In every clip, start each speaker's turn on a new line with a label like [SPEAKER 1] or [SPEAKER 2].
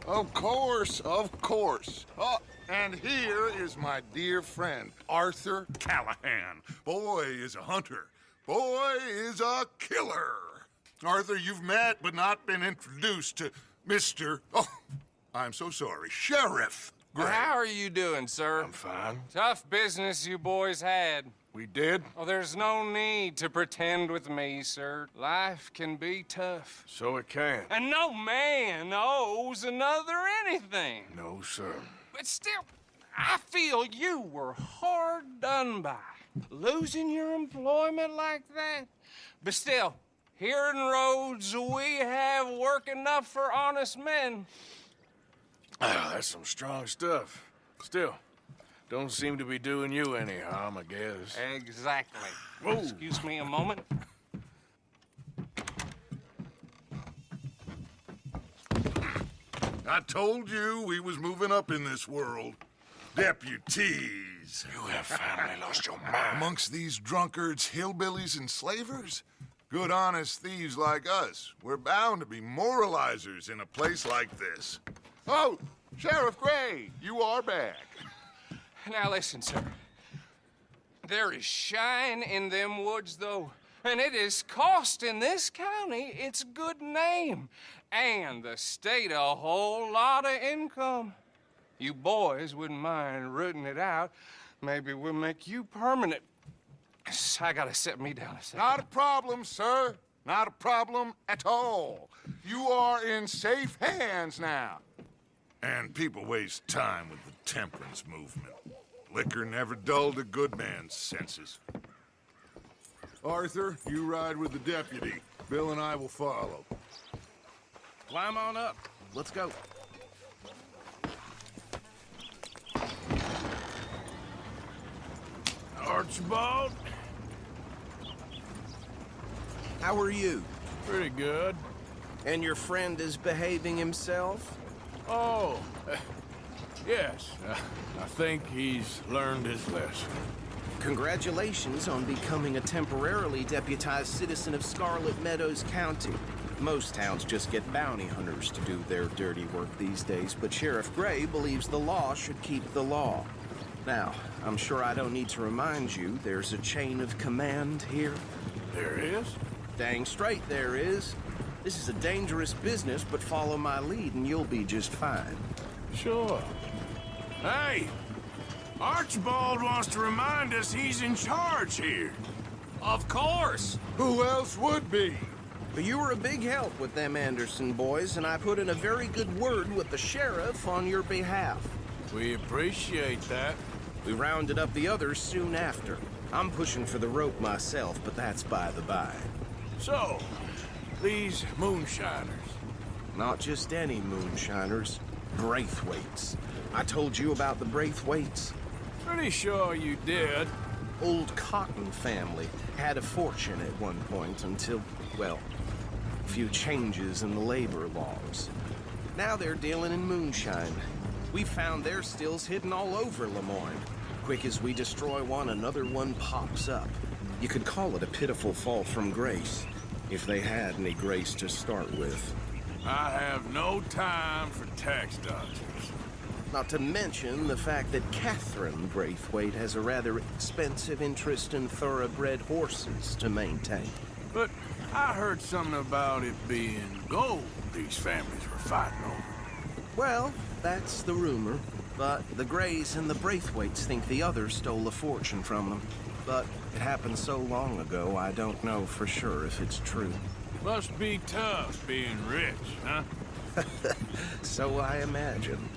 [SPEAKER 1] Of course, of course. Oh, and here is my dear friend, Arthur Callahan. Boy is a hunter. Boy is a killer. Arthur, you've met but not been introduced to Mr. Oh, I'm so sorry, Sheriff Gray.
[SPEAKER 2] How are you doing, sir?
[SPEAKER 3] I'm fine.
[SPEAKER 2] Tough business you boys had.
[SPEAKER 3] We did?
[SPEAKER 2] Oh, there's no need to pretend with me, sir. Life can be tough.
[SPEAKER 3] So it can.
[SPEAKER 2] And no man owes another anything.
[SPEAKER 3] No, sir.
[SPEAKER 2] But still, I feel you were hard done by. Losing your employment like that. But still, here in Rhodes, we have work enough for honest men.
[SPEAKER 3] That's some strong stuff. Still, don't seem to be doing you any harm, I guess.
[SPEAKER 2] Exactly.
[SPEAKER 3] Whoa.
[SPEAKER 2] Excuse me a moment.
[SPEAKER 1] I told you we was moving up in this world. Deputies.
[SPEAKER 3] You have finally lost your mind.
[SPEAKER 1] Amongst these drunkards, hillbillies, and slavers? Good, honest thieves like us. We're bound to be moralizers in a place like this. Oh, Sheriff Gray, you are back.
[SPEAKER 2] Now listen, sir. There is shine in them woods, though. And it is costing this county its good name. And the state a whole lot of income. You boys wouldn't mind rooting it out. Maybe we'll make you permanent. I gotta set me down a second.
[SPEAKER 1] Not a problem, sir. Not a problem at all. You are in safe hands now. And people waste time with the temperance movement. Liquor never dulled a good man's senses. Arthur, you ride with the deputy. Bill and I will follow.
[SPEAKER 4] Climb on up. Let's go.
[SPEAKER 3] Archibald?
[SPEAKER 4] How are you?
[SPEAKER 3] Pretty good.
[SPEAKER 4] And your friend is behaving himself?
[SPEAKER 3] Oh, yes. I think he's learned his lesson.
[SPEAKER 4] Congratulations on becoming a temporarily deputized citizen of Scarlet Meadows County. Most towns just get bounty hunters to do their dirty work these days, but Sheriff Gray believes the law should keep the law. Now, I'm sure I don't need to remind you there's a chain of command here.
[SPEAKER 3] There is?
[SPEAKER 4] Dang straight there is. This is a dangerous business, but follow my lead and you'll be just fine.
[SPEAKER 3] Sure. Hey! Archibald wants to remind us he's in charge here.
[SPEAKER 2] Of course.
[SPEAKER 1] Who else would be?
[SPEAKER 4] But you were a big help with them Anderson boys, and I put in a very good word with the sheriff on your behalf.
[SPEAKER 3] We appreciate that.
[SPEAKER 4] We rounded up the others soon after. I'm pushing for the rope myself, but that's by the by.
[SPEAKER 3] So, these moonshiners.
[SPEAKER 4] Not just any moonshiners. Braithwaites. I told you about the Braithwaites.
[SPEAKER 3] Pretty sure you did.
[SPEAKER 4] Old Cotton family had a fortune at one point until, well, a few changes in the labor laws. Now they're dealing in moonshine. We found their stills hidden all over Lemoyne. Quick as we destroy one, another one pops up. You could call it a pitiful fall from grace, if they had any grace to start with.
[SPEAKER 3] I have no time for tax dodgers.
[SPEAKER 4] Not to mention the fact that Catherine Braithwaite has a rather expensive interest in thoroughbred horses to maintain.
[SPEAKER 3] But I heard something about it being gold these families were fighting over.
[SPEAKER 4] Well, that's the rumor. But the Grays and the Braithwaites think the others stole a fortune from them. But it happened so long ago, I don't know for sure if it's true.
[SPEAKER 3] Must be tough being rich, huh?
[SPEAKER 4] So I imagine.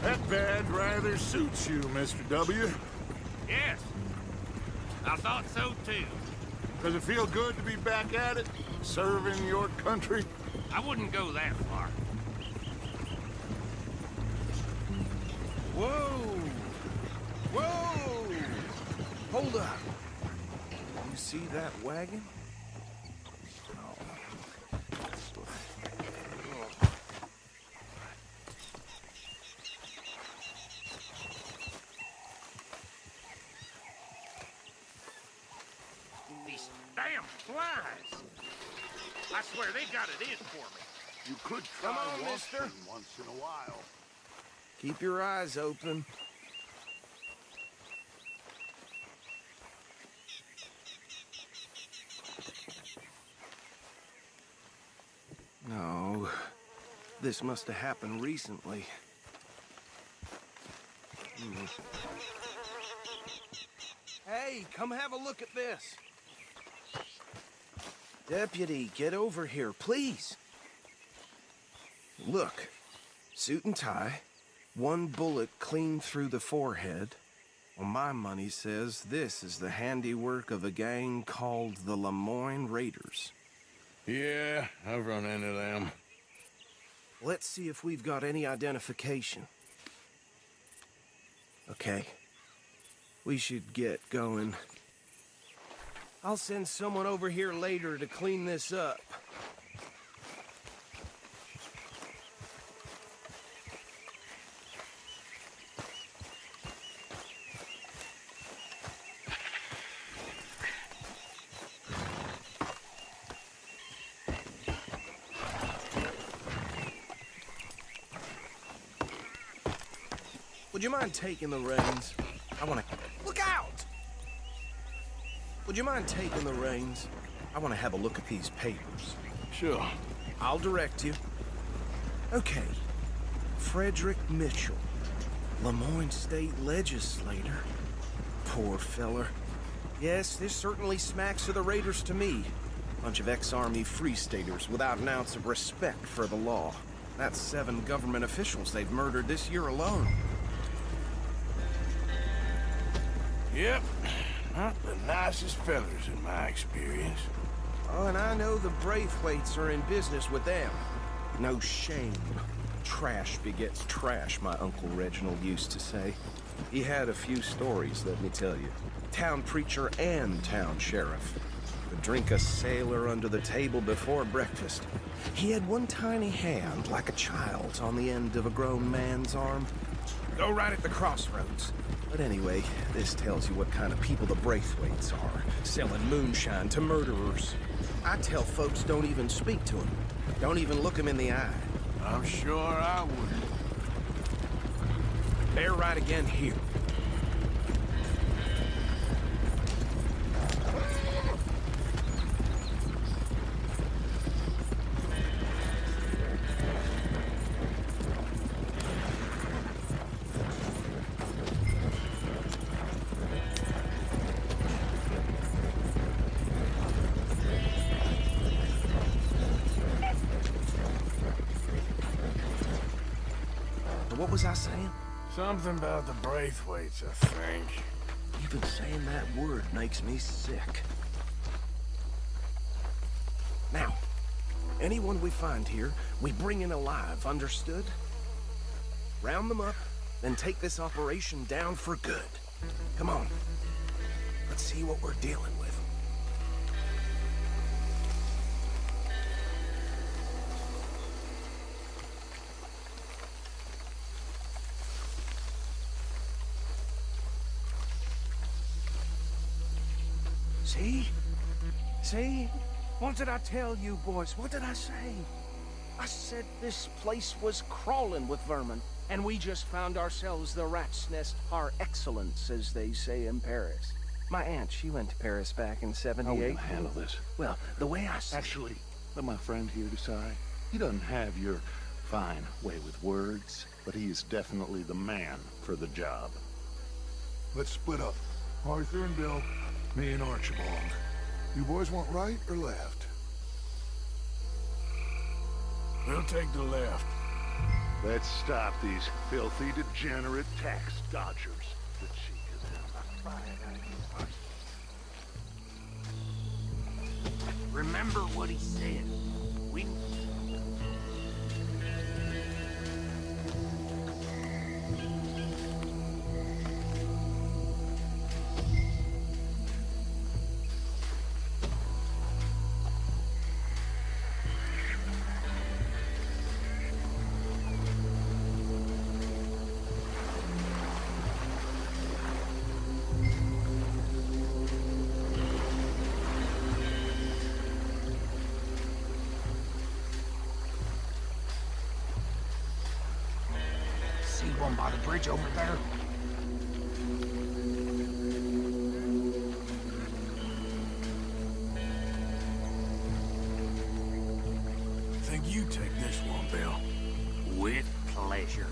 [SPEAKER 1] That badge rather suits you, Mr. W.
[SPEAKER 5] Yes. I thought so, too.
[SPEAKER 1] Does it feel good to be back at it? Serving your country?
[SPEAKER 5] I wouldn't go that far.
[SPEAKER 4] Whoa! Whoa! Hold up. You see that wagon?
[SPEAKER 5] These damn flies. I swear they got it in for me.
[SPEAKER 1] You could try
[SPEAKER 4] Come on, mister.
[SPEAKER 1] walking once in a while.
[SPEAKER 4] Keep your eyes open. No, this must have happened recently. Hey, come have a look at this. Deputy, get over here, please. Look, suit and tie, one bullet clean through the forehead. Well, my money says this is the handiwork of a gang called the Lemoyne Raiders.
[SPEAKER 3] Yeah, I've run into them.
[SPEAKER 4] Let's see if we've got any identification. Okay. We should get going. I'll send someone over here later to clean this up. Would you mind taking the reins? I want to... Look out! Would you mind taking the reins? I want to have a look at these papers.
[SPEAKER 3] Sure.
[SPEAKER 4] I'll direct you. Okay. Frederick Mitchell, Lemoyne State Legislator. Poor feller. Yes, this certainly smacks of the Raiders to me. Bunch of ex-Army Free Staters without an ounce of respect for the law. That's 7 government officials they've murdered this year alone.
[SPEAKER 3] Yep, not the nicest fellers in my experience.
[SPEAKER 4] Oh, and I know the Braithwaites are in business with them. No shame. Trash begets trash, my Uncle Reginald used to say. He had a few stories, let me tell you. Town preacher and town sheriff. Could drink a sailor under the table before breakfast. He had one tiny hand, like a child's, on the end of a grown man's arm. Go right at the crossroads. But anyway, this tells you what kind of people the Braithwaites are, selling moonshine to murderers. I tell folks don't even speak to them. Don't even look them in the eye.
[SPEAKER 3] I'm sure I would.
[SPEAKER 4] They're right again here. What was I saying?
[SPEAKER 3] Something about the Braithwaites, I think.
[SPEAKER 4] Even saying that word makes me sick. Now, anyone we find here, we bring in alive, understood? Round them up, then take this operation down for good. Come on. Let's see what we're dealing with. See? See? What did I tell you, boys? What did I say? I said this place was crawling with vermin, and we just found ourselves the rat's nest par excellence, as they say in Paris. My aunt, she went to Paris back in '78.
[SPEAKER 6] How are we gonna handle this?
[SPEAKER 4] Well, the way I see
[SPEAKER 6] Actually, let my friend here decide. He doesn't have your fine way with words, but he is definitely the man for the job.
[SPEAKER 1] Let's split up. Arthur and Bill, me and Archibald. You boys want right or left?
[SPEAKER 3] We'll take the left.
[SPEAKER 6] Let's stop these filthy, degenerate tax dodgers. The cheek is down.
[SPEAKER 5] Remember what he said. We... one by the bridge over there.
[SPEAKER 3] Think you take this one, Bill.
[SPEAKER 5] With pleasure.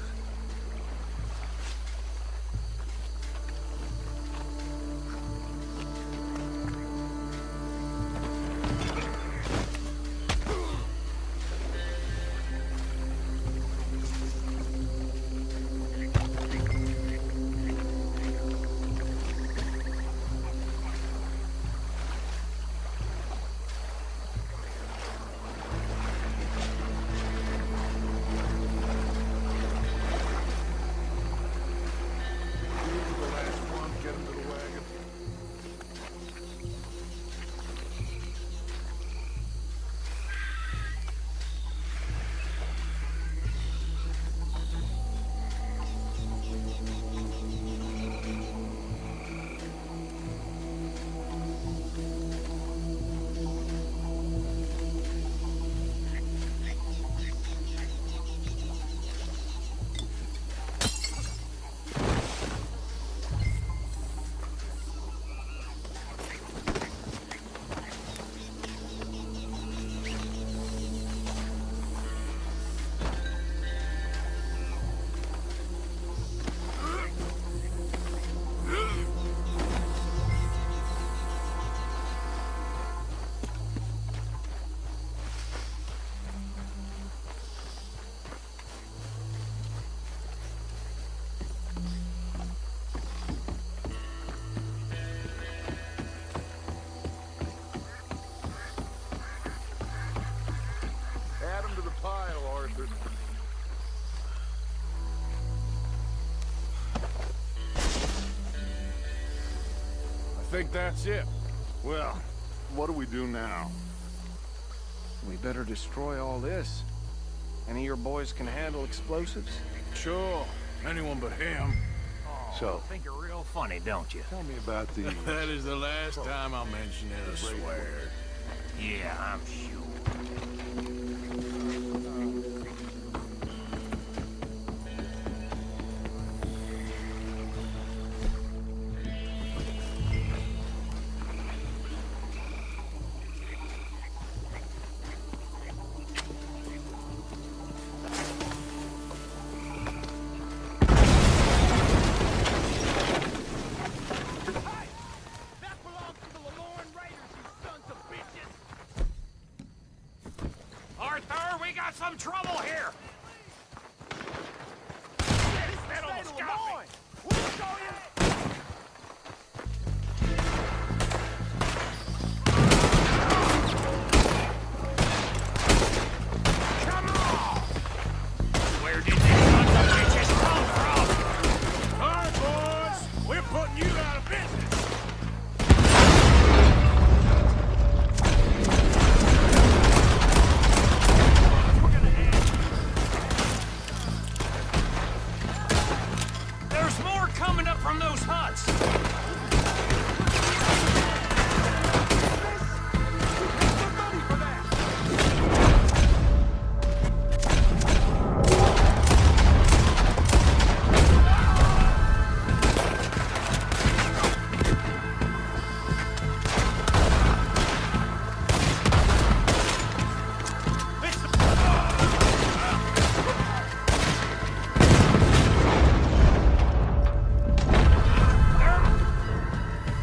[SPEAKER 1] Add 'em to the pile, Arthur.
[SPEAKER 3] I think that's it.
[SPEAKER 6] Well, what do we do now?
[SPEAKER 4] We better destroy all this. Any of your boys can handle explosives?
[SPEAKER 3] Sure. Anyone but him.
[SPEAKER 6] So,
[SPEAKER 5] Think you're real funny, don't you?
[SPEAKER 6] tell me about the...
[SPEAKER 3] That is the last time I'll mention it, I swear.
[SPEAKER 5] Yeah, I'm sure. Arthur, we got some trouble here! This almost got me. Come on! Where did these sons of bitches come from?
[SPEAKER 3] All right, boys. We're putting you out of business.
[SPEAKER 5] There's more coming up from those huts!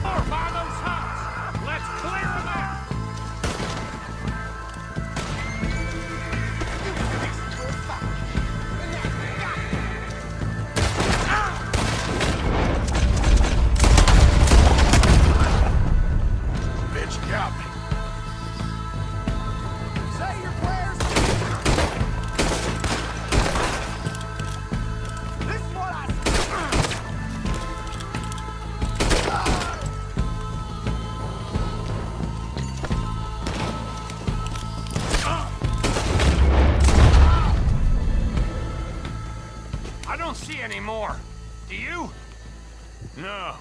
[SPEAKER 5] More by those huts! Let's clear them out!
[SPEAKER 3] Bitch got me.
[SPEAKER 7] Say your prayers. This is what I
[SPEAKER 5] I don't see any more. Do you?
[SPEAKER 3] No.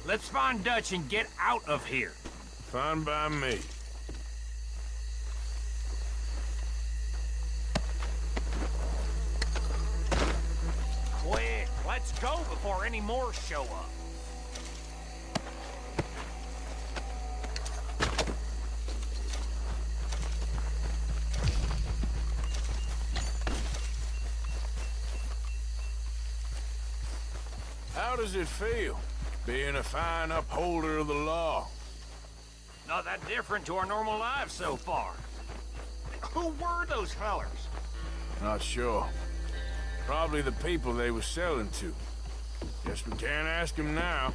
[SPEAKER 5] Let's find Dutch and get out of here.
[SPEAKER 3] Fine by me.
[SPEAKER 5] Quick, Let's go before any more show up.
[SPEAKER 3] How does it feel, being a fine upholder of the law?
[SPEAKER 5] Not that different to our normal lives so far. Who were those fellers?
[SPEAKER 3] Not sure. Probably the people they were selling to. Guess we can't ask them now.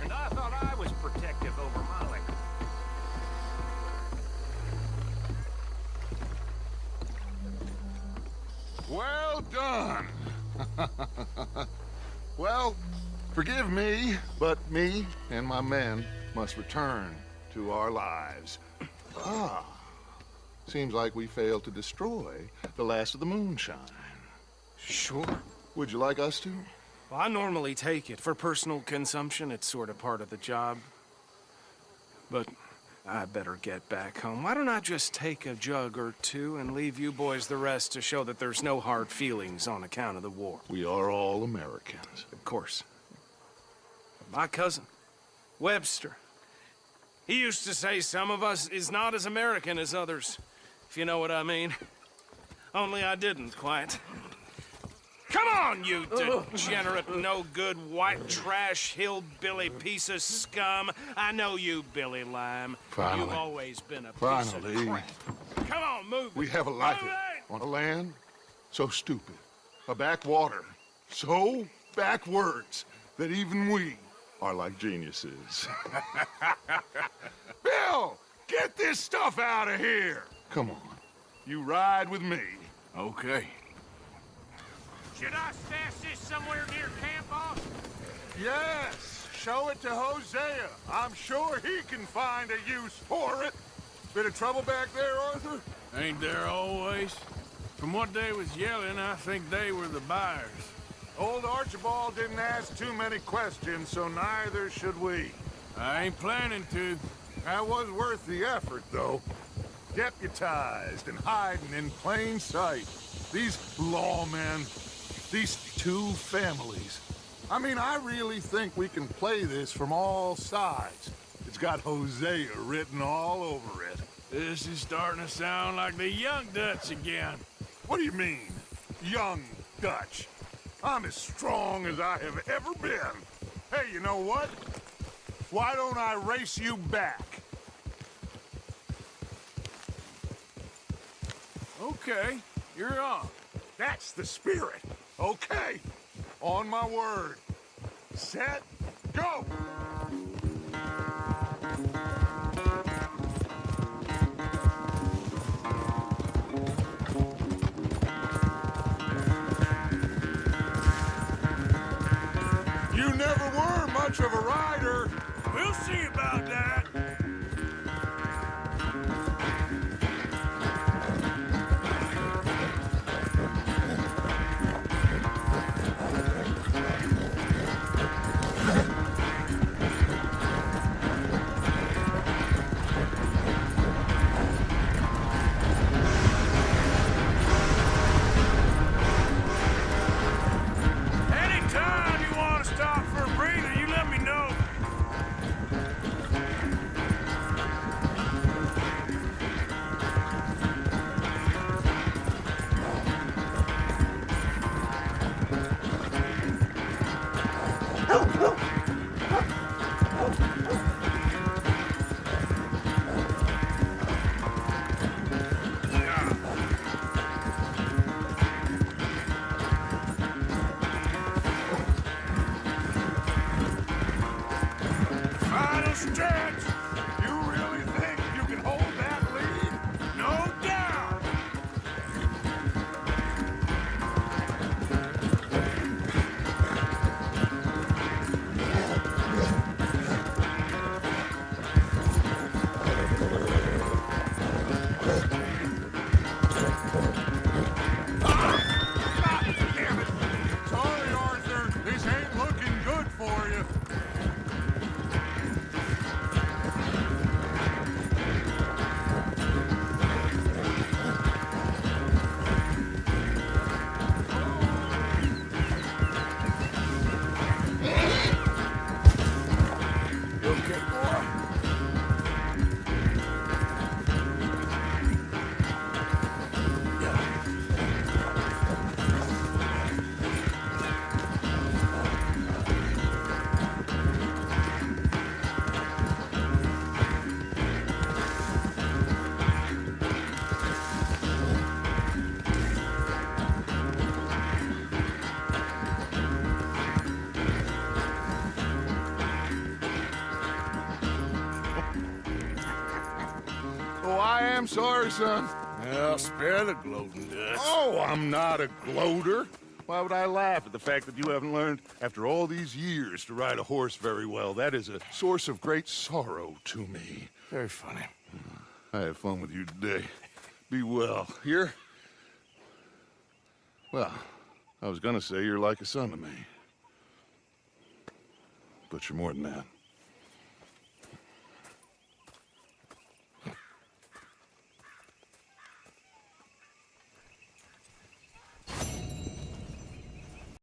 [SPEAKER 5] And I thought I was protective over my liquor.
[SPEAKER 1] Well done. Well, forgive me, but me and my men must return to our lives. Seems like we failed to destroy the last of the moonshine.
[SPEAKER 4] Sure.
[SPEAKER 1] Would you like us to?
[SPEAKER 4] Well, I normally take it. For personal consumption, it's sort of part of the job. But I better get back home. Why don't I just take a jug or two and leave you boys the rest to show that there's no hard feelings on account of the war?
[SPEAKER 1] We are all Americans.
[SPEAKER 4] Of course. My cousin, Webster, he used to say some of us is not as American as others, if you know what I mean. Only I didn't quite. Come on, you degenerate, no-good, white trash, hillbilly piece of scum. I know you, Billy Lime.
[SPEAKER 1] Finally.
[SPEAKER 4] You've always been a piece
[SPEAKER 1] Finally.
[SPEAKER 4] of crap. Come on, move it.
[SPEAKER 1] We have a life
[SPEAKER 4] Move it!
[SPEAKER 1] on a land so stupid, a backwater so backwards that even we are like geniuses. Bill, get this stuff out of here. Come on, you ride with me.
[SPEAKER 3] Okay.
[SPEAKER 5] Should I stash this somewhere near camp, boss?
[SPEAKER 1] Yes, show it to Hosea. I'm sure he can find a use for it. Bit of trouble back there, Arthur?
[SPEAKER 3] Ain't there always? From what they was yelling, I think they were the buyers.
[SPEAKER 1] Old Archibald didn't ask too many questions, so neither should we.
[SPEAKER 3] I ain't planning to.
[SPEAKER 1] That was worth the effort, though. Deputized and hiding in plain sight. These lawmen, these two families. I mean, I really think we can play this from all sides. It's got Hosea written all over it.
[SPEAKER 3] This is starting to sound like the Young Dutch again.
[SPEAKER 1] What do you mean, young Dutch? I'm as strong as I have ever been. Hey, you know what? Why don't I race you back?
[SPEAKER 3] Okay, you're on.
[SPEAKER 1] That's the spirit. Okay. On my word. Set, go! You never were much of a rider.
[SPEAKER 3] We'll see about that. Anytime you want to stop for a breather, you let me know.
[SPEAKER 1] I'm sorry, son.
[SPEAKER 3] Well, spare the gloating, Dutch.
[SPEAKER 1] Oh, I'm not a gloater. Why would I laugh at the fact that you haven't learned, after all these years, to ride a horse very well? That is a source of great sorrow to me.
[SPEAKER 3] Very funny.
[SPEAKER 1] I had fun with you today. Be well. Here? Well, I was gonna say you're like a son to me. But you're more than that.